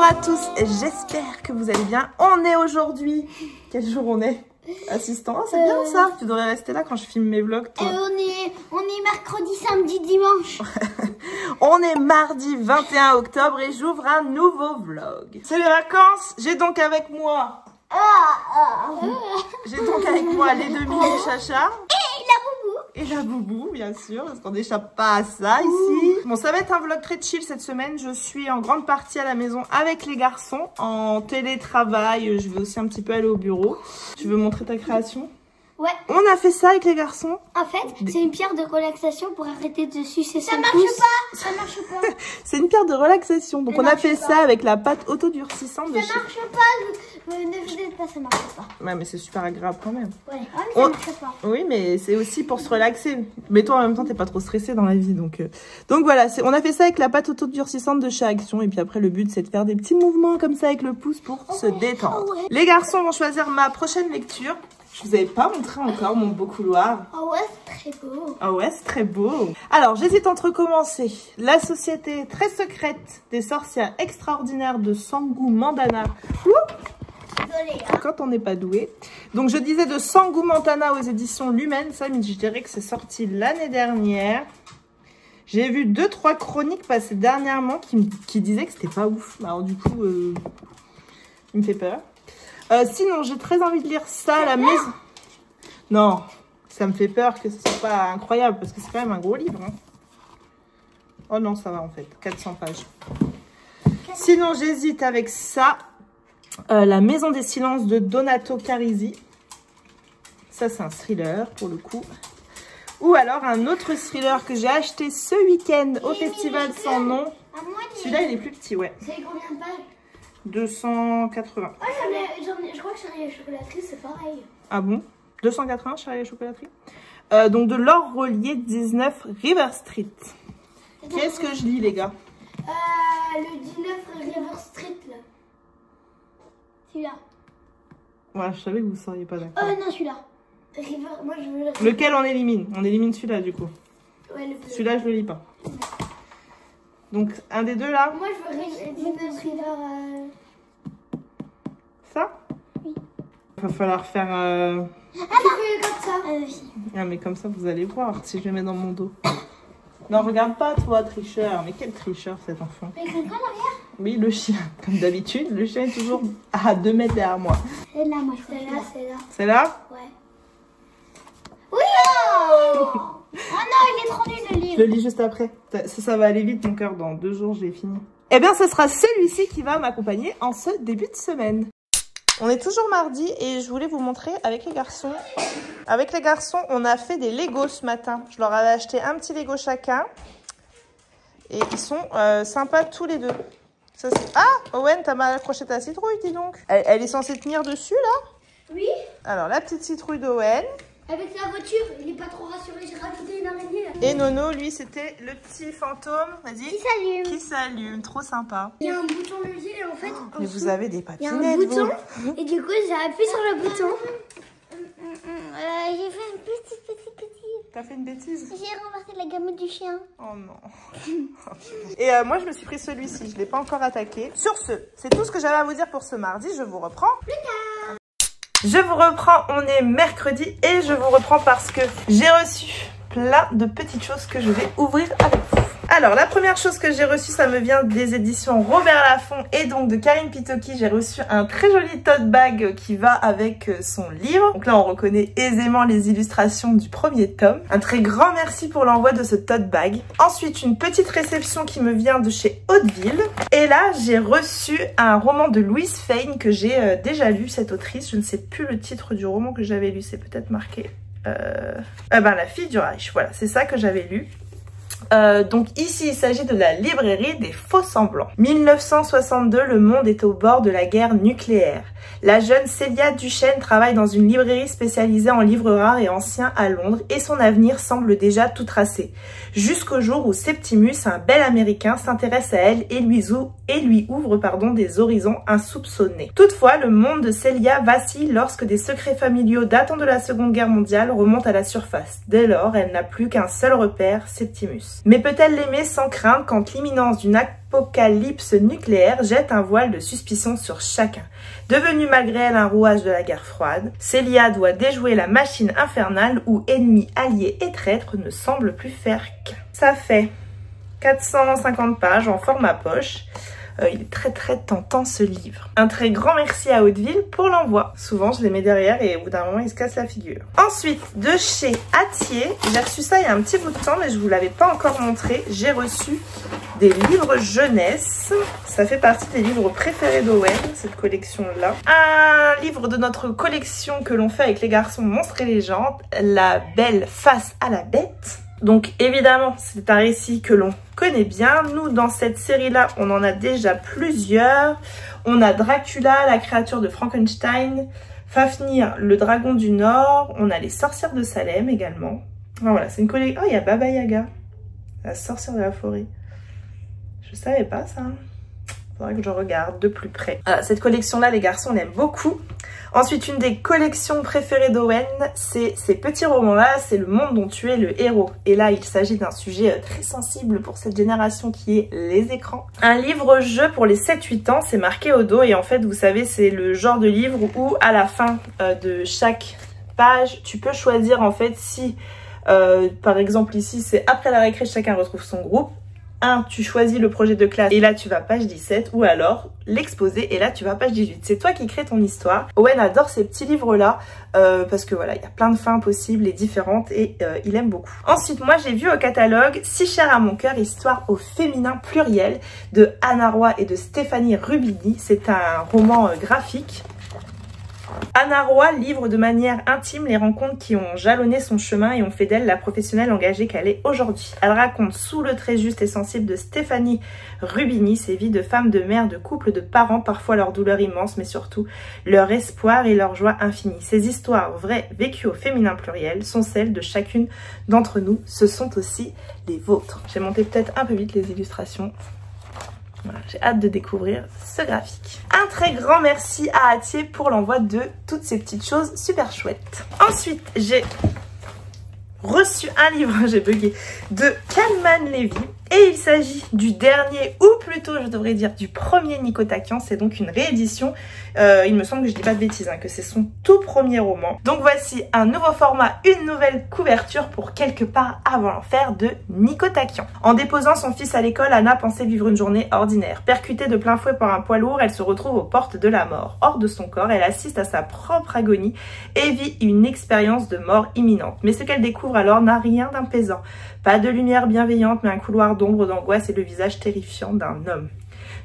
à tous, j'espère que vous allez bien. On est aujourd'hui... Quel jour on est? Assistant, c'est bien ça. Tu devrais rester là quand je filme mes vlogs, toi. On est mercredi, samedi, dimanche. On est mardi 21 octobre et j'ouvre un nouveau vlog. C'est les vacances, j'ai donc avec moi... J'ai donc avec moi les deux mini Chacha. Et la boubou, bien sûr, parce qu'on n'échappe pas à ça ici. Bon, ça va être un vlog très chill cette semaine. Je suis en grande partie à la maison avec les garçons, en télétravail. Je vais aussi un petit peu aller au bureau. Tu veux montrer ta création? Ouais. On a fait ça avec les garçons. En fait, c'est une pierre de relaxation pour arrêter de sucer son pouce. Ça marche pas. C'est une pierre de relaxation. Donc on a fait ça avec la pâte autodurcissante. Ça marche pas. Ne vous dites pas, ça marche pas. Ouais, mais c'est super agréable quand même. Ouais, mais ça marche pas. Oui, mais c'est aussi pour se relaxer. Mais toi, en même temps, t'es pas trop stressé dans la vie. Donc voilà, on a fait ça avec la pâte autodurcissante de chez Action. Et puis après, le but, c'est de faire des petits mouvements comme ça avec le pouce pour se détendre. Ouais. Les garçons vont choisir ma prochaine lecture. Je vous avais pas montré encore mon beau couloir. Oh ouais, c'est très beau. Ah ouais, c'est très beau. Alors, j'hésite entre commencer. La société très secrète des sorcières extraordinaires de Sangu Mandana. Désolée, hein. Quand on n'est pas doué. Donc, je disais de Sangu Mandana aux éditions Lumen. Ça, mais je dirais que c'est sorti l'année dernière. J'ai vu 2-3 chroniques passer dernièrement qui disaient que c'était pas ouf. Alors, du coup, il me fait peur. Sinon, j'ai très envie de lire ça à la maison. Non, ça me fait peur que ce soit pas incroyable parce que c'est quand même un gros livre. Hein. Oh non, ça va en fait. 400 pages. Sinon, j'hésite avec ça. La Maison des Silences de Donato Carisi. Ça, c'est un thriller pour le coup. Ou alors un autre thriller que j'ai acheté ce week-end au Festival Sans Nom. Celui-là, il est plus petit, ouais. C'est combien de pages? 280. Oh, je crois que Charlie et la chocolaterie, c'est pareil. Ah bon? 280, Charlie et la chocolaterie. Donc de Laure Rollier, 19 River Street. Qu'est-ce que je lis, les gars? Le 19 River Street, là. Celui-là. Ouais, je savais que vous ne seriez pas d'accord. Non, celui-là. River, moi je veux... Lequel on élimine? On élimine celui-là, du coup. Ouais, le bleu. Celui-là, je le lis pas. Donc, un des deux, là? Moi, je veux 19 River... Ça? Oui. Il va falloir faire... Ah non, comme ça. Ah, mais comme ça, vous allez voir si je le mets dans mon dos. Non, regarde pas, toi, tricheur. Mais quel tricheur, cet enfant. Mais quelqu'un derrière? Oui, le chien. Comme d'habitude, le chien est toujours à 2 mètres derrière moi. C'est là, moi, je c'est là, c'est là. C'est là? Ouais. Oui! Oh non, il est trop nul, le livre. Je le lis juste après. Ça va aller vite, mon cœur. Dans 2 jours, j'ai fini. Eh bien, ce sera celui-ci qui va m'accompagner en ce début de semaine. On est toujours mardi et je voulais vous montrer avec les garçons. Avec les garçons, on a fait des Legos ce matin. Je leur avais acheté un petit Lego chacun. Et ils sont sympas tous les deux. Ça, ah, Owen, t'as mal accroché ta citrouille, dis donc. Elle est censée tenir dessus, là? Oui. Alors, la petite citrouille d'Owen. Avec la voiture, il est pas trop rassuré. J'ai rajouté une araignée, là. Et Nono, lui, c'était le petit fantôme. Vas-y. Qui s'allume. Qui s'allume. Trop sympa. Il y a un bouton levier et en fait... Mais vous avez des il y papinettes, a un bouton vous. et du coup, j'ai appuyé sur le bouton. J'ai fait une petite. T'as fait une bêtise? J'ai renversé la gamelle du chien. Oh non. Et moi, je me suis pris celui-ci. Je ne l'ai pas encore attaqué. Sur ce, c'est tout ce que j'avais à vous dire pour ce mardi. Je vous reprends plus tard. Je vous reprends. On est mercredi et je vous reprends parce que j'ai reçu plein de petites choses que je vais ouvrir avec vous. Alors, la première chose que j'ai reçue, ça me vient des éditions Robert Laffont et donc de Karine Pitoki. J'ai reçu un très joli tote bag qui va avec son livre. Donc là, on reconnaît aisément les illustrations du premier tome. Un très grand merci pour l'envoi de ce tote bag. Ensuite, une petite réception qui me vient de chez Hauteville. Et là, j'ai reçu un roman de Louise Fane que j'ai déjà lu, cette autrice. Je ne sais plus le titre du roman que j'avais lu, c'est peut-être marqué... La fille du Reich, voilà, c'est ça que j'avais lu. Donc ici, il s'agit de la librairie des faux semblants. 1962, le monde est au bord de la guerre nucléaire. La jeune Célia Duchesne travaille dans une librairie spécialisée en livres rares et anciens à Londres et son avenir semble déjà tout tracé. Jusqu'au jour où Septimus, un bel américain, s'intéresse à elle et lui et lui ouvre des horizons insoupçonnés. Toutefois, le monde de Célia vacille lorsque des secrets familiaux datant de la Seconde Guerre mondiale remontent à la surface. Dès lors, elle n'a plus qu'un seul repère, Septimus. Mais peut-elle l'aimer sans crainte quand l'imminence d'une apocalypse nucléaire jette un voile de suspicion sur chacun? Devenue malgré elle un rouage de la guerre froide, Célia doit déjouer la machine infernale où ennemis, alliés et traîtres ne semblent plus faire qu'un. Ça fait 450 pages en format poche. Il est très tentant ce livre. Un très grand merci à Hauteville pour l'envoi. Souvent je les mets derrière et au bout d'un moment ils se cassent la figure. Ensuite de chez Hatier, j'ai reçu ça il y a un petit bout de temps mais je vous l'avais pas encore montré. J'ai reçu des livres jeunesse. Ça fait partie des livres préférés d'Owen, cette collection là. Un livre de notre collection que l'on fait avec les garçons Monstres et Légendes, La Belle face à la Bête. Donc évidemment, c'est un récit que l'on connaît bien. Nous, dans cette série-là, on en a déjà plusieurs. On a Dracula, la créature de Frankenstein, Fafnir, le dragon du Nord. On a les sorcières de Salem également. Enfin, voilà, c'est une collection. Oh, il y a Baba Yaga, la sorcière de la forêt. Je savais pas ça. Faudrait que je regarde de plus près. Cette collection-là, les garçons l'aiment beaucoup. Ensuite, une des collections préférées d'Owen, c'est ces petits romans-là, c'est Le monde dont tu es le héros. Et là, il s'agit d'un sujet très sensible pour cette génération qui est les écrans. Un livre-jeu pour les 7-8 ans, c'est marqué au dos. Et en fait, vous savez, c'est le genre de livre où à la fin de chaque page, tu peux choisir en fait si, par exemple ici, c'est après la récré, chacun retrouve son groupe. Tu choisis le projet de classe et là tu vas page 17 ou alors l'exposé et là tu vas page 18. C'est toi qui crée ton histoire. Owen adore ces petits livres là parce que voilà, il y a plein de fins possibles et différentes et il aime beaucoup. Ensuite, moi j'ai vu au catalogue Si cher à mon cœur, histoire au féminin pluriel de Anna Roy et de Stéphanie Rubini. C'est un roman graphique. Anna Roy livre de manière intime les rencontres qui ont jalonné son chemin et ont fait d'elle la professionnelle engagée qu'elle est aujourd'hui. Elle raconte sous le trait juste et sensible de Stéphanie Rubini ses vies de femmes, de mères, de couples, de parents, parfois leur douleur immense, mais surtout leur espoir et leur joie infinie. Ces histoires vraies, vécues au féminin pluriel, sont celles de chacune d'entre nous. Ce sont aussi les vôtres. J'ai monté peut-être un peu vite les illustrations. Voilà, j'ai hâte de découvrir ce graphique. Un très grand merci à Hatier pour l'envoi de toutes ces petites choses super chouettes. Ensuite, j'ai reçu un livre, j'ai bugué, de Kalman Levy. Et il s'agit du dernier, ou plutôt je devrais dire du premier Nico Takian. C'est donc une réédition. Il me semble que je dis pas de bêtises, que c'est son tout premier roman. Donc voici un nouveau format, une nouvelle couverture pour Quelque part avant l'enfer de Nico Takian. En déposant son fils à l'école, Anna pensait vivre une journée ordinaire. Percutée de plein fouet par un poids lourd, elle se retrouve aux portes de la mort. Hors de son corps, elle assiste à sa propre agonie et vit une expérience de mort imminente. Mais ce qu'elle découvre alors n'a rien d'apaisant. Pas de lumière bienveillante, mais un couloir d'ombre, d'angoisse et le visage terrifiant d'un homme.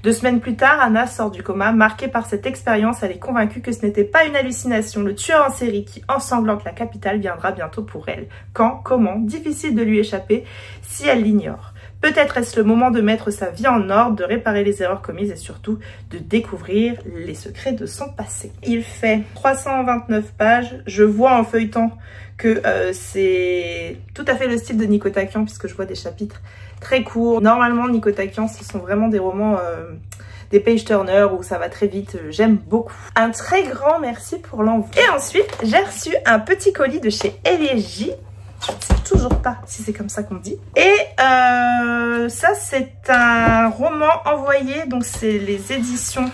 2 semaines plus tard, Anna sort du coma. Marquée par cette expérience, elle est convaincue que ce n'était pas une hallucination. Le tueur en série qui ensanglante la capitale viendra bientôt pour elle. Quand, comment, difficile de lui échapper si elle l'ignore. Peut-être est-ce le moment de mettre sa vie en ordre, de réparer les erreurs commises et surtout de découvrir les secrets de son passé. Il fait 329 pages. Je vois en feuilletant que c'est tout à fait le style de Nico Takian puisque je vois des chapitres très courts. Normalement, Nico Takian, ce sont vraiment des romans, des page-turners où ça va très vite. J'aime beaucoup. Un très grand merci pour l'envoi. Et ensuite, j'ai reçu un petit colis de chez Elegy. Je ne sais toujours pas si c'est comme ça qu'on dit. Et ça, c'est un roman envoyé. Donc, c'est les éditions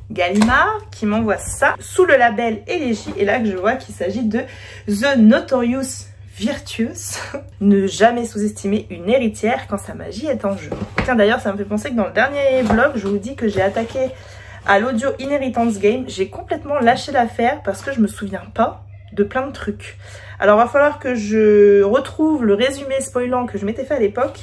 Gallimard qui m'envoie ça sous le label Elegy. Et là que je vois qu'il s'agit de The Notorious Virtuous. Ne jamais sous-estimer une héritière quand sa magie est en jeu. Tiens, d'ailleurs, ça me fait penser que dans le dernier vlog, je vous dis que j'ai attaqué à l'audio Inheritance Game. J'ai complètement lâché l'affaire parce que je me souviens pas de plein de trucs. Alors, il va falloir que je retrouve le résumé spoilant que je m'étais fait à l'époque.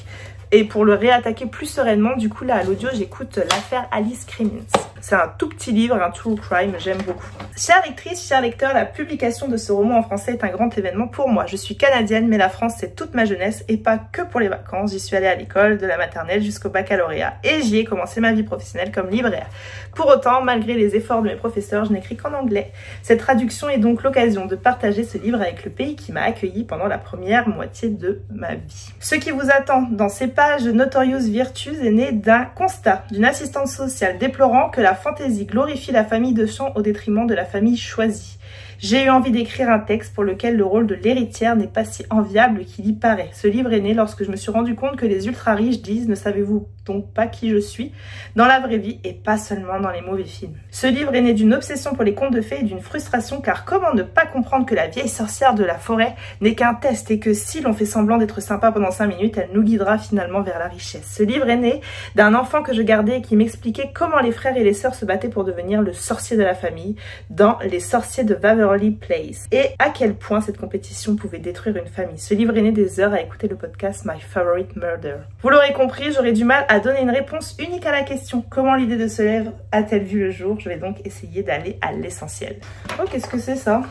Et pour le réattaquer plus sereinement, du coup là à l'audio j'écoute l'affaire Alice Crimmins. C'est un tout petit livre, un true crime, j'aime beaucoup. Chère lectrice, cher lecteur, la publication de ce roman en français est un grand événement pour moi. Je suis canadienne, mais la France c'est toute ma jeunesse et pas que pour les vacances. J'y suis allée à l'école, de la maternelle jusqu'au baccalauréat et j'y ai commencé ma vie professionnelle comme libraire. Pour autant, malgré les efforts de mes professeurs, je n'écris qu'en anglais. Cette traduction est donc l'occasion de partager ce livre avec le pays qui m'a accueilli pendant la première moitié de ma vie. Ce qui vous attend dans ces pages de Notorious Virtues est né d'un constat d'une assistante sociale déplorant que la fantaisie glorifie la famille de sang au détriment de la famille choisie. J'ai eu envie d'écrire un texte pour lequel le rôle de l'héritière n'est pas si enviable qu'il y paraît. Ce livre est né lorsque je me suis rendu compte que les ultra riches disent « Ne savez-vous donc pas qui je suis ?» dans la vraie vie et pas seulement dans les mauvais films. Ce livre est né d'une obsession pour les contes de fées et d'une frustration car comment ne pas comprendre que la vieille sorcière de la forêt n'est qu'un test et que si l'on fait semblant d'être sympa pendant 5 minutes, elle nous guidera finalement vers la richesse. Ce livre est né d'un enfant que je gardais et qui m'expliquait comment les frères et les sœurs se battaient pour devenir le sorcier de la famille dans Les sorciers de Waverly Place et à quel point cette compétition pouvait détruire une famille. Ce livre est né des heures à écouter le podcast My Favorite Murder. Vous l'aurez compris, j'aurais du mal à donner une réponse unique à la question. Comment l'idée de ce livre a-t-elle vu le jour? Je vais donc essayer d'aller à l'essentiel. Oh, qu'est-ce que c'est ça?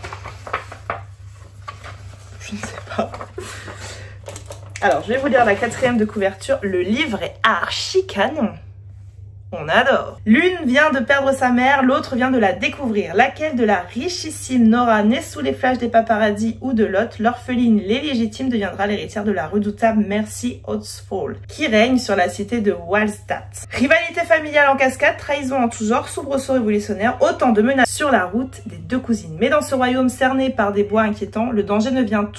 Je ne sais pas. Alors, je vais vous lire la 4e de couverture. Le livre est archi canon. On adore. L'une vient de perdre sa mère, l'autre vient de la découvrir. Laquelle de la richissime Nora, née sous les flashs des paparazzis ou de Lot, l'orpheline légitime deviendra l'héritière de la redoutable Mercy Hotsfall, qui règne sur la cité de Wallstatt. Rivalité familiale en cascade, trahison en tout genre, soubresaut révolutionnaire, autant de menaces sur la route des deux cousines. Mais dans ce royaume cerné par des bois inquiétants, le danger ne vient pas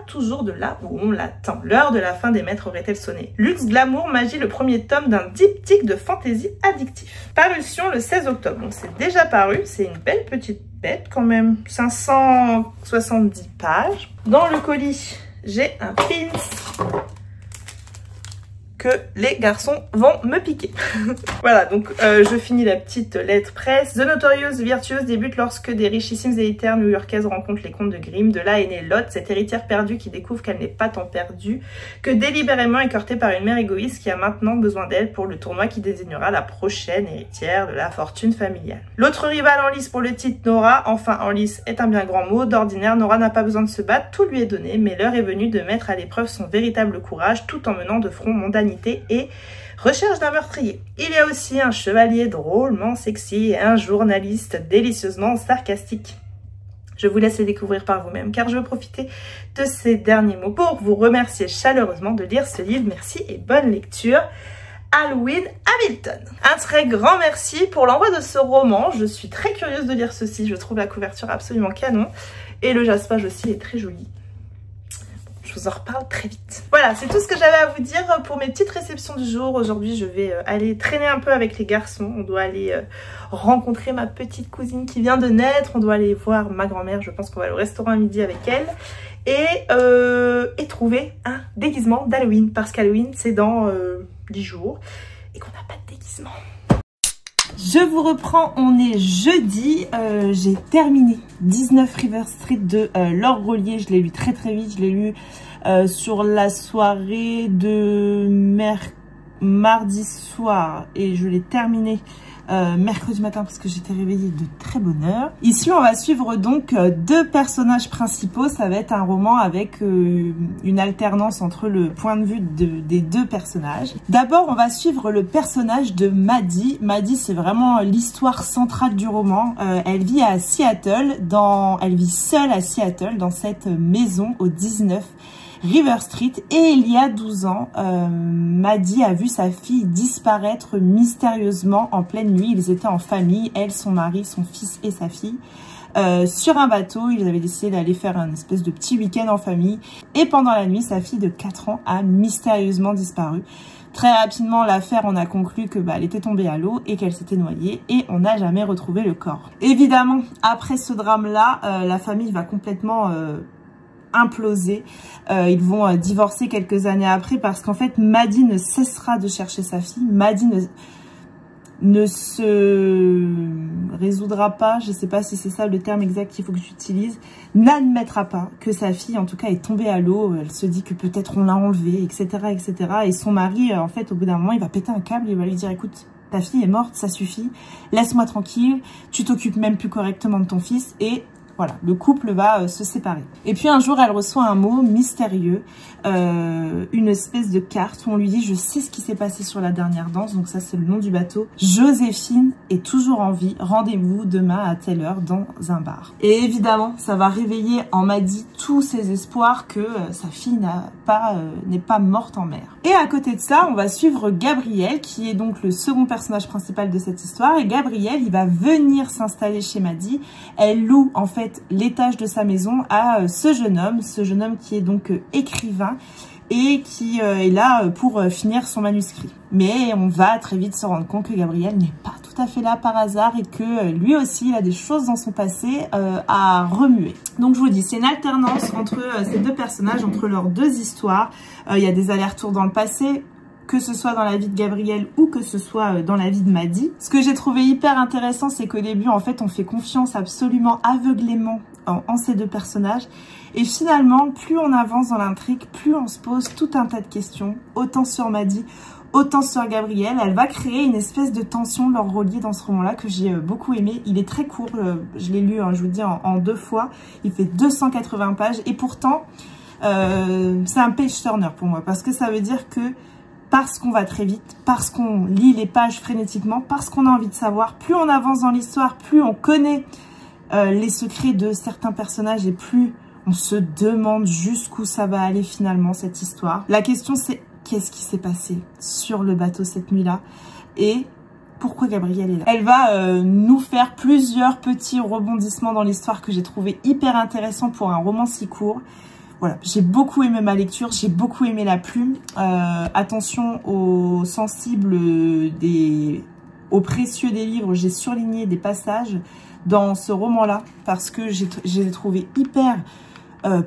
toujours de là où on l'attend. L'heure de la fin des maîtres aurait-elle sonné? Luxe, glamour, magie, le premier tome d'un diptyque de fantaisie addictif. Parution le 16 octobre. Donc c'est déjà paru, c'est une belle petite bête quand même. 570 pages. Dans le colis, j'ai un pins que les garçons vont me piquer. Voilà, donc je finis la petite lettre presse. The Notorious Virtues débute lorsque des richissimes élitaires new-yorkaises rencontrent les contes de Grimm. De là est née Lot, cette héritière perdue qui découvre qu'elle n'est pas tant perdue que délibérément écartée par une mère égoïste qui a maintenant besoin d'elle pour le tournoi qui désignera la prochaine héritière de la fortune familiale. L'autre rivale en lice pour le titre, Nora, enfin en lice est un bien grand mot. D'ordinaire, Nora n'a pas besoin de se battre, tout lui est donné, mais l'heure est venue de mettre à l'épreuve son véritable courage tout en menant de front mondanité et recherche d'un meurtrier. Il y a aussi un chevalier drôlement sexy et un journaliste délicieusement sarcastique. Je vous laisse les découvrir par vous-même car je veux profiter de ces derniers mots pour vous remercier chaleureusement de lire ce livre. Merci et bonne lecture. Halloween Hamilton. Un très grand merci pour l'envoi de ce roman. Je suis très curieuse de lire ceci. Je trouve la couverture absolument canon et le jaspage aussi est très joli. Je vous en reparle très vite. Voilà, c'est tout ce que j'avais à vous dire pour mes petites réceptions du jour. Aujourd'hui, je vais aller traîner un peu avec les garçons. On doit aller rencontrer ma petite cousine qui vient de naître. On doit aller voir ma grand-mère. Je pense qu'on va aller au restaurant à midi avec elle. Et trouver un déguisement d'Halloween. Parce qu'Halloween, c'est dans 10 jours. Et qu'on n'a pas de déguisement. Je vous reprends, on est jeudi, j'ai terminé 19 River Street de Laure Grelier, je l'ai lu très vite, je l'ai lu sur la soirée de mardi soir et je l'ai terminé mercredi matin parce que j'étais réveillée de très bonne heure. Ici on va suivre donc deux personnages principaux, ça va être un roman avec une alternance entre le point de vue des deux personnages. D'abord on va suivre le personnage de Maddie. Maddie c'est vraiment l'histoire centrale du roman. Elle vit à Seattle, elle vit seule à Seattle dans cette maison au 19 River Street et il y a 12 ans, Maddie a vu sa fille disparaître mystérieusement en pleine nuit. Ils étaient en famille, elle, son mari, son fils et sa fille. Sur un bateau, ils avaient décidé d'aller faire un espèce de petit week-end en famille. Et pendant la nuit, sa fille de 4 ans a mystérieusement disparu. Très rapidement, l'affaire, on a conclu que elle était tombée à l'eau et qu'elle s'était noyée et on n'a jamais retrouvé le corps. Évidemment, après ce drame-là, la famille va complètement imploser. Ils vont divorcer quelques années après parce qu'en fait, Maddie ne cessera de chercher sa fille. Maddie ne se résoudra pas, je sais pas si c'est ça le terme exact qu'il faut que j'utilise, n'admettra pas que sa fille en tout cas est tombée à l'eau. Elle se dit que peut-être on l'a enlevée, etc., etc. Et son mari, en fait, au bout d'un moment, il va péter un câble, il va lui dire écoute, ta fille est morte, ça suffit, laisse-moi tranquille, tu t'occupes même plus correctement de ton fils et voilà, le couple va se séparer. Et puis un jour, elle reçoit un mot mystérieux, une espèce de carte où on lui dit « Je sais ce qui s'est passé sur la dernière danse », donc ça c'est le nom du bateau. « Joséphine est toujours en vie, rendez-vous demain à telle heure dans un bar ». Et évidemment, ça va réveiller en Maddie tous ses espoirs que sa fille n'est pas morte en mer. Et à côté de ça, on va suivre Gabriel, qui est donc le second personnage principal de cette histoire. Et Gabriel, il va venir s'installer chez Maddie. Elle loue en fait l'étage de sa maison à ce jeune homme qui est donc écrivain et qui est là pour finir son manuscrit. Mais on va très vite se rendre compte que Gabriel n'est pas tout à fait là par hasard et que lui aussi il a des choses dans son passé à remuer. Donc je vous dis, c'est une alternance entre ces deux personnages, entre leurs deux histoires. Il y a des allers-retours dans le passé, que ce soit dans la vie de Gabriel ou que ce soit dans la vie de Maddie. Ce que j'ai trouvé hyper intéressant, c'est qu'au début, en fait, on fait confiance absolument aveuglément en ces deux personnages. Et finalement, plus on avance dans l'intrigue, plus on se pose tout un tas de questions, autant sur Maddie, autant sur Gabriel. Elle va créer une espèce de tension, leur relier dans ce roman-là, que j'ai beaucoup aimé. Il est très court, je l'ai lu, je vous dis, en 2 fois. Il fait 280 pages et pourtant, c'est un page-turner pour moi, parce que ça veut dire que parce qu'on va très vite, parce qu'on lit les pages frénétiquement, parce qu'on a envie de savoir, plus on avance dans l'histoire, plus on connaît les secrets de certains personnages et plus on se demande jusqu'où ça va aller finalement cette histoire. La question c'est qu'est-ce qui s'est passé sur le bateau cette nuit-là et pourquoi Gabriel est là. Elle va nous faire plusieurs petits rebondissements dans l'histoire que j'ai trouvé hyper intéressant pour un roman si court. Voilà, j'ai beaucoup aimé ma lecture, j'ai beaucoup aimé la plume. Attention aux sensibles, aux précieux des livres, j'ai surligné des passages dans ce roman-là parce que j'ai trouvé hyper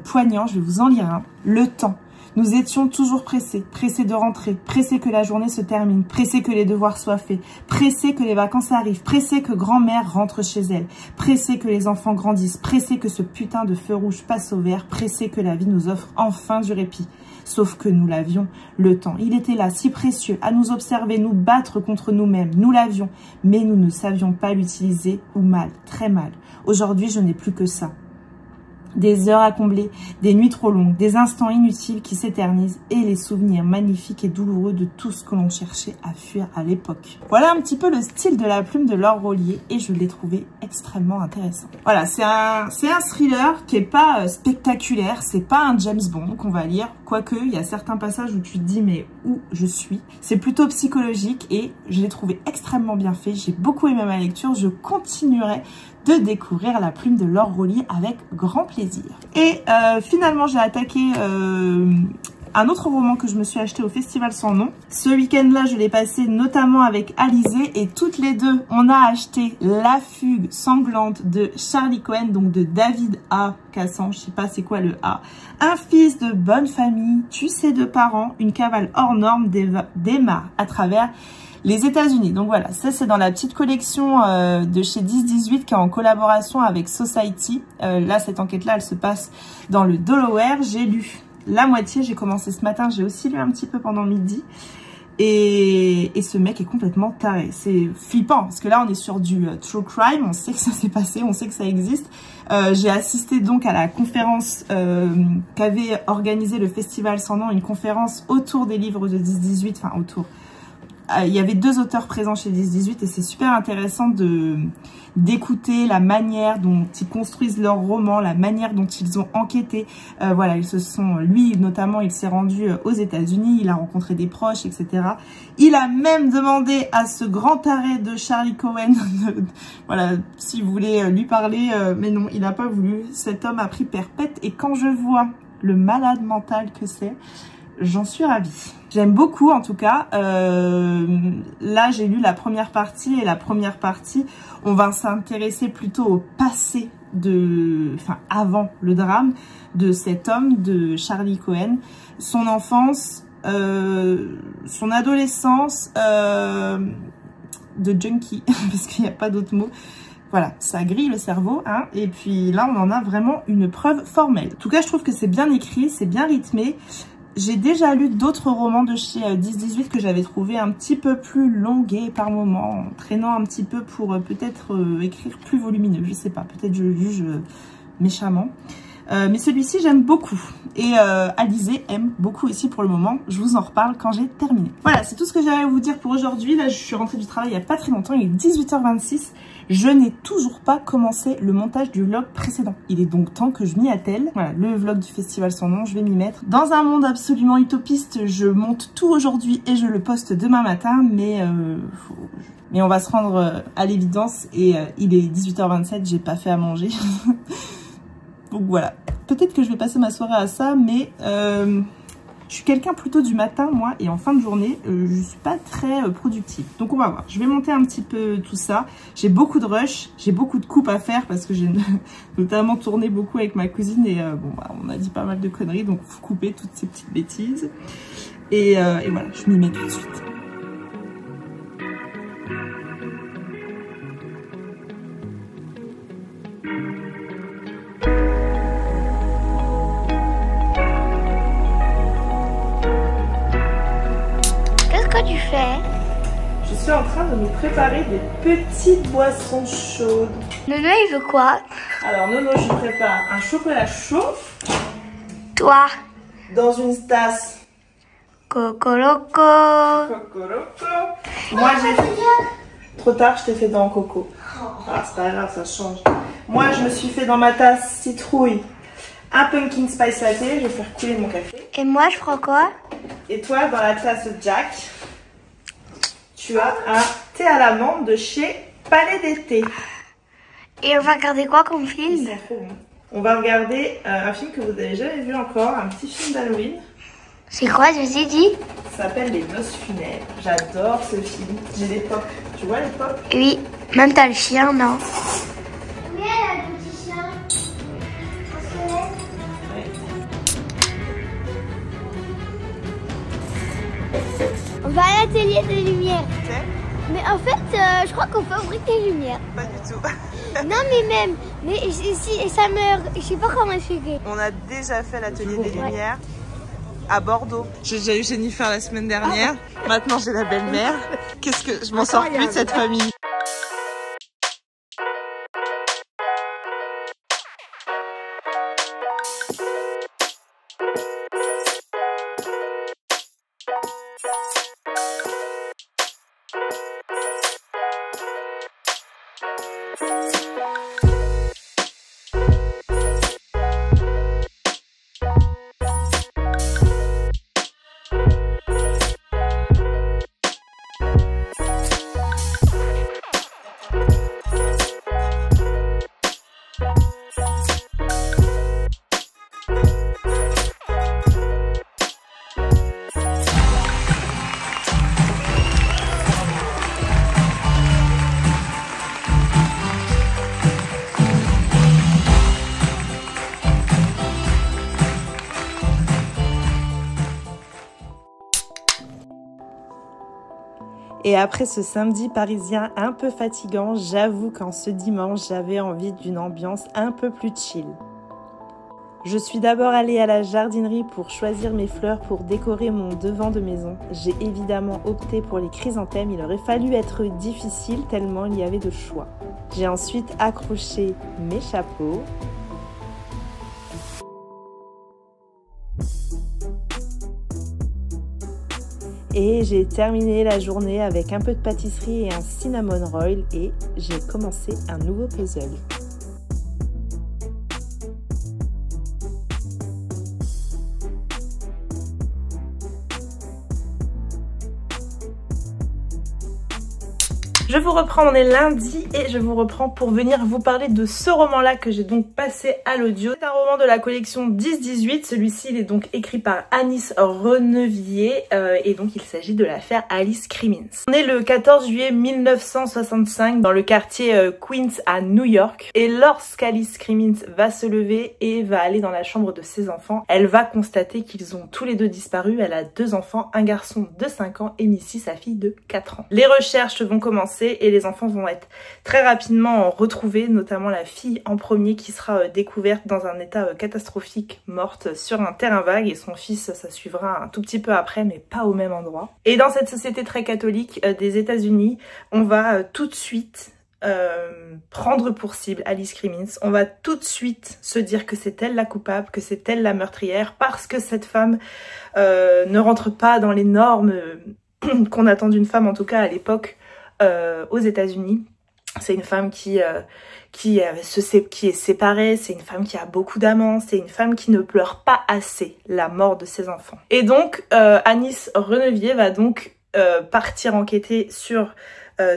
poignant. Je vais vous en lire un. Le temps. Nous étions toujours pressés de rentrer, pressés que la journée se termine, pressés que les devoirs soient faits, pressés que les vacances arrivent, pressés que grand-mère rentre chez elle, pressés que les enfants grandissent, pressés que ce putain de feu rouge passe au vert, pressés que la vie nous offre enfin du répit. Sauf que nous l'avions, le temps. Il était là, si précieux, à nous observer, nous battre contre nous-mêmes. Nous l'avions, mais nous ne savions pas l'utiliser ou mal, très mal. Aujourd'hui, je n'ai plus que ça. Des heures à combler, des nuits trop longues, des instants inutiles qui s'éternisent et les souvenirs magnifiques et douloureux de tout ce que l'on cherchait à fuir à l'époque. Voilà un petit peu le style de la plume de Laure Rollier et je l'ai trouvé extrêmement intéressant. Voilà, c'est un thriller qui est pas spectaculaire, c'est pas un James Bond qu'on va lire, quoique il y a certains passages où tu te dis mais où je suis. C'est plutôt psychologique et je l'ai trouvé extrêmement bien fait, j'ai beaucoup aimé ma lecture, je continuerai de découvrir la plume de Laure Rollier avec grand plaisir. Et finalement, j'ai attaqué un autre roman que je me suis acheté au Festival Sans Nom. Ce week-end-là, je l'ai passé notamment avec Alizée et toutes les deux, on a acheté La Fugue sanglante de Charlie Cohen, donc de David A. Cassan, je sais pas c'est quoi le A. Un fils de bonne famille, tue ses 2 parents, une cavale hors norme démarre à travers les États-Unis. Donc voilà, ça c'est dans la petite collection de chez 10-18 qui est en collaboration avec Society. Là, cette enquête-là, elle se passe dans le Delaware. J'ai lu la moitié, j'ai commencé ce matin, j'ai aussi lu un petit peu pendant midi. Et ce mec est complètement taré. C'est flippant parce que là, on est sur du true crime. On sait que ça s'est passé, on sait que ça existe. J'ai assisté donc à la conférence qu'avait organisé le Festival Sans Nom, une conférence autour des livres de 10-18, enfin autour. Il y avait 2 auteurs présents chez 10-18 et c'est super intéressant d'écouter la manière dont ils construisent leurs romans, la manière dont ils ont enquêté. Voilà, lui notamment, il s'est rendu aux États-Unis, il a rencontré des proches, etc. Il a même demandé à ce grand arrêt de Charlie Cohen, voilà, si vous voulez lui parler, mais non, il n'a pas voulu. Cet homme a pris perpète et quand je vois le malade mental que c'est, j'en suis ravie. J'aime beaucoup en tout cas. Là, j'ai lu la première partie et la première partie, on va s'intéresser plutôt au passé avant le drame de cet homme, de Charlie Cohen, son enfance, son adolescence de junkie, parce qu'il n'y a pas d'autre mot. Voilà, ça grille le cerveau, hein. Et puis là, on en a vraiment une preuve formelle. En tout cas, je trouve que c'est bien écrit, c'est bien rythmé. J'ai déjà lu d'autres romans de chez 10-18 que j'avais trouvé un petit peu plus longués par moment, traînant un petit peu pour peut-être écrire plus volumineux, je sais pas, peut-être je juge méchamment. Mais celui-ci j'aime beaucoup et Alizée aime beaucoup aussi pour le moment. Je vous en reparle quand j'ai terminé. Voilà, c'est tout ce que j'avais à vous dire pour aujourd'hui. Là je suis rentrée du travail il n'y a pas très longtemps, il est 18h26. Je n'ai toujours pas commencé le montage du vlog précédent. Il est donc temps que je m'y attelle. Voilà, le vlog du festival sans nom, je vais m'y mettre. Dans un monde absolument utopiste, je monte tout aujourd'hui et je le poste demain matin, mais on va se rendre à l'évidence et il est 18h27, j'ai pas fait à manger. Donc voilà, peut-être que je vais passer ma soirée à ça, mais je suis quelqu'un plutôt du matin, moi, et en fin de journée, je suis pas très productive. Donc on va voir, je vais monter un petit peu tout ça. J'ai beaucoup de rush, j'ai beaucoup de coupes à faire parce que j'ai notamment tourné beaucoup avec ma cousine et bon, bah, on a dit pas mal de conneries, donc faut couper toutes ces petites bêtises. Et voilà, je m'y mets tout de suite. Tu fais? Je suis en train de nous préparer des petites boissons chaudes. Nono, il veut quoi? Alors Nono, je prépare un chocolat chaud. Toi? Dans une tasse. Cocoloco. Cocoloco. Moi j'ai fait... Trop tard, je t'ai fait dans coco. Ah, c'est pas grave, ça change. Moi je me suis fait dans ma tasse citrouille un pumpkin spice latte. Je vais faire couler mon café. Et moi je prends quoi? Et toi dans la tasse Jack, tu as un thé à l'amande de chez Palais d'été. Et on va regarder quoi comme film? On va regarder un film que vous n'avez jamais vu encore, un petit film d'Halloween. C'est quoi, je vous ai dit? Ça s'appelle Les Noces funèbres. J'adore ce film. J'ai des pop. Tu vois les pop? Oui, même t'as le chien, non? Oui, elle a le petit chien. On va à l'atelier des lumières. Mais en fait, je crois qu'on fabrique des lumières. Pas du tout. Non, mais si ça me... Je sais pas comment expliquer. On a déjà fait l'atelier des lumières à Bordeaux. J'ai déjà eu Jennifer la semaine dernière. Maintenant, j'ai la belle-mère. Qu'est-ce que... Je m'en sors plus de cette famille. Et après ce samedi parisien un peu fatigant, j'avoue qu'en ce dimanche, j'avais envie d'une ambiance un peu plus chill. Je suis d'abord allée à la jardinerie pour choisir mes fleurs pour décorer mon devant de maison. J'ai évidemment opté pour les chrysanthèmes, il aurait fallu être difficile tellement il y avait de choix. J'ai ensuite accroché mes chapeaux. Et j'ai terminé la journée avec un peu de pâtisserie et un cinnamon roll et j'ai commencé un nouveau puzzle. Je vous reprends, on est lundi et je vous reprends pour venir vous parler de ce roman-là que j'ai donc passé à l'audio. C'est un roman de la collection 10-18, celui-ci il est donc écrit par Anis Renevier et donc il s'agit de l'affaire Alice Crimmins. On est le 14 juillet 1965 dans le quartier Queens à New York et lorsqu'Alice Crimmins va se lever et va aller dans la chambre de ses enfants, elle va constater qu'ils ont tous les deux disparu. Elle a deux enfants, un garçon de 5 ans et Missy, sa fille de 4 ans. Les recherches vont commencer commencer et les enfants vont être très rapidement retrouvés, notamment la fille en premier qui sera découverte dans un état catastrophique, morte sur un terrain vague, et son fils, ça suivra un tout petit peu après, mais pas au même endroit. Et dans cette société très catholique des États-Unis, on va tout de suite prendre pour cible Alice Crimmins. On va tout de suite se dire que c'est elle la coupable, que c'est elle la meurtrière, parce que cette femme ne rentre pas dans les normes qu'on attend d'une femme, en tout cas à l'époque aux États-Unis. C'est une femme qui est séparée, c'est une femme qui a beaucoup d'amants, c'est une femme qui ne pleure pas assez la mort de ses enfants. Et donc Anis Renevier va donc partir enquêter sur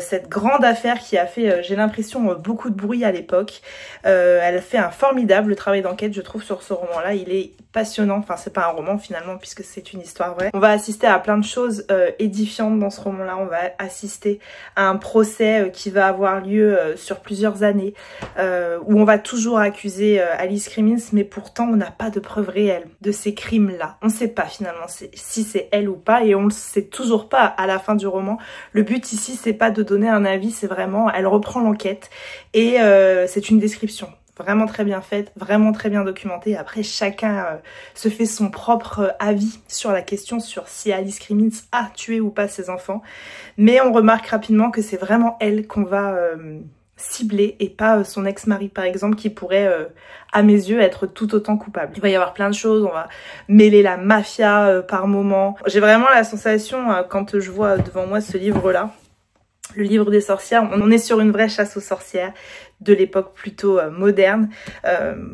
cette grande affaire qui a fait, j'ai l'impression, beaucoup de bruit à l'époque. Elle fait un formidable travail d'enquête, je trouve, sur ce roman-là. Il est passionnant, enfin c'est pas un roman finalement puisque c'est une histoire vraie. On va assister à plein de choses édifiantes dans ce roman-là. On va assister à un procès qui va avoir lieu sur plusieurs années, où on va toujours accuser Alice Crimmins, mais pourtant on n'a pas de preuves réelles de ces crimes-là. On ne sait pas finalement si c'est elle ou pas, et on ne sait toujours pas à la fin du roman. Le but ici, c'est pas de donner un avis, c'est vraiment, elle reprend l'enquête et c'est une description vraiment très bien faite, vraiment très bien documentée. Après, chacun se fait son propre avis sur la question, sur si Alice Crimmins a tué ou pas ses enfants, mais on remarque rapidement que c'est vraiment elle qu'on va cibler et pas son ex-mari par exemple, qui pourrait à mes yeux être tout autant coupable. Il va y avoir plein de choses, on va mêler la mafia par moment. J'ai vraiment la sensation quand je vois devant moi ce livre-là, le livre des sorcières, on est sur une vraie chasse aux sorcières de l'époque plutôt moderne.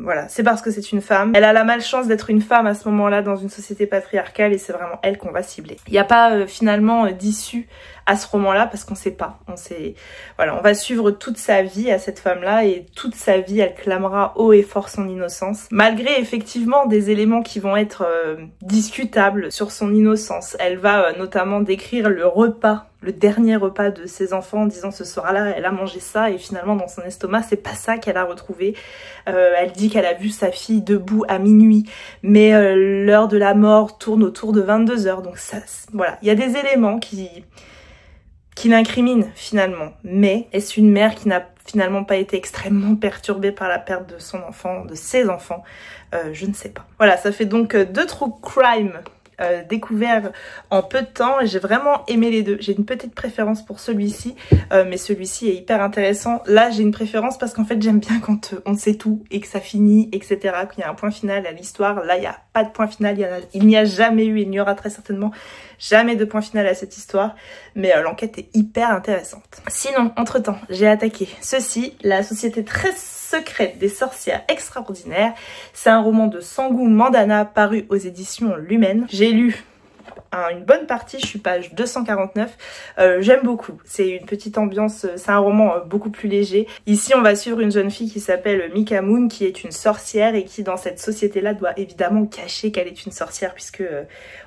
Voilà, c'est parce que c'est une femme. Elle a la malchance d'être une femme à ce moment-là dans une société patriarcale, et c'est vraiment elle qu'on va cibler. Il n'y a pas finalement d'issue à ce roman-là parce qu'on sait pas. Voilà, on va suivre toute sa vie à cette femme-là, et toute sa vie elle clamera haut et fort son innocence, malgré effectivement des éléments qui vont être discutables sur son innocence. Elle va notamment décrire le repas, le dernier repas de ses enfants, en disant ce soir-là elle a mangé ça, et finalement dans son estomac c'est pas ça qu'elle a retrouvé. Elle dit qu'elle a vu sa fille debout à minuit, mais l'heure de la mort tourne autour de 22 h. Donc ça, voilà, il y a des éléments qui l'incriminent finalement. Mais est-ce une mère qui n'a finalement pas été extrêmement perturbée par la perte de son enfant, de ses enfants? Je ne sais pas. Voilà, ça fait donc 2 true crime découvert en peu de temps, et j'ai vraiment aimé les deux. J'ai une petite préférence pour celui-ci, mais celui-ci est hyper intéressant. Là j'ai une préférence parce qu'en fait j'aime bien quand on sait tout et que ça finit, etc., qu'il y a un point final à l'histoire. Là il n'y a pas de point final, il n'y a jamais eu, il n'y aura très certainement jamais de point final à cette histoire, mais l'enquête est hyper intéressante. Sinon, entre temps, j'ai attaqué ceci, La société très secrète des sorcières extraordinaires. C'est un roman de Sangu Mandana paru aux éditions Lumen. J'ai lu une bonne partie, je suis page 249. J'aime beaucoup, c'est une petite ambiance, c'est un roman beaucoup plus léger. Ici on va suivre une jeune fille qui s'appelle Mika Moon, qui est une sorcière et qui dans cette société là doit évidemment cacher qu'elle est une sorcière, puisque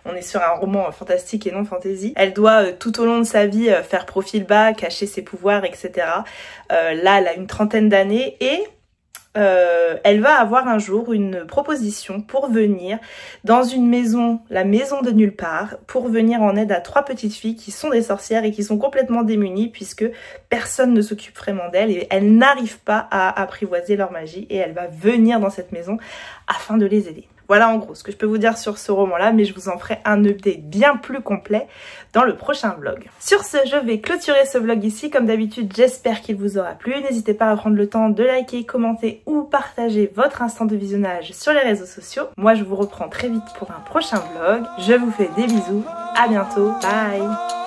on est sur un roman fantastique et non fantasy. Elle doit tout au long de sa vie faire profil bas, cacher ses pouvoirs, etc. Là elle a une trentaine d'années, et elle va avoir un jour une proposition pour venir dans une maison, la maison de nulle part, pour venir en aide à 3 petites filles qui sont des sorcières et qui sont complètement démunies puisque personne ne s'occupe vraiment d'elles, et elles n'arrivent pas à apprivoiser leur magie, et elle va venir dans cette maison afin de les aider. Voilà en gros ce que je peux vous dire sur ce roman-là, mais je vous en ferai un update bien plus complet dans le prochain vlog. Sur ce, je vais clôturer ce vlog ici. Comme d'habitude, j'espère qu'il vous aura plu. N'hésitez pas à prendre le temps de liker, commenter ou partager votre instant de visionnage sur les réseaux sociaux. Moi, je vous reprends très vite pour un prochain vlog. Je vous fais des bisous. À bientôt. Bye!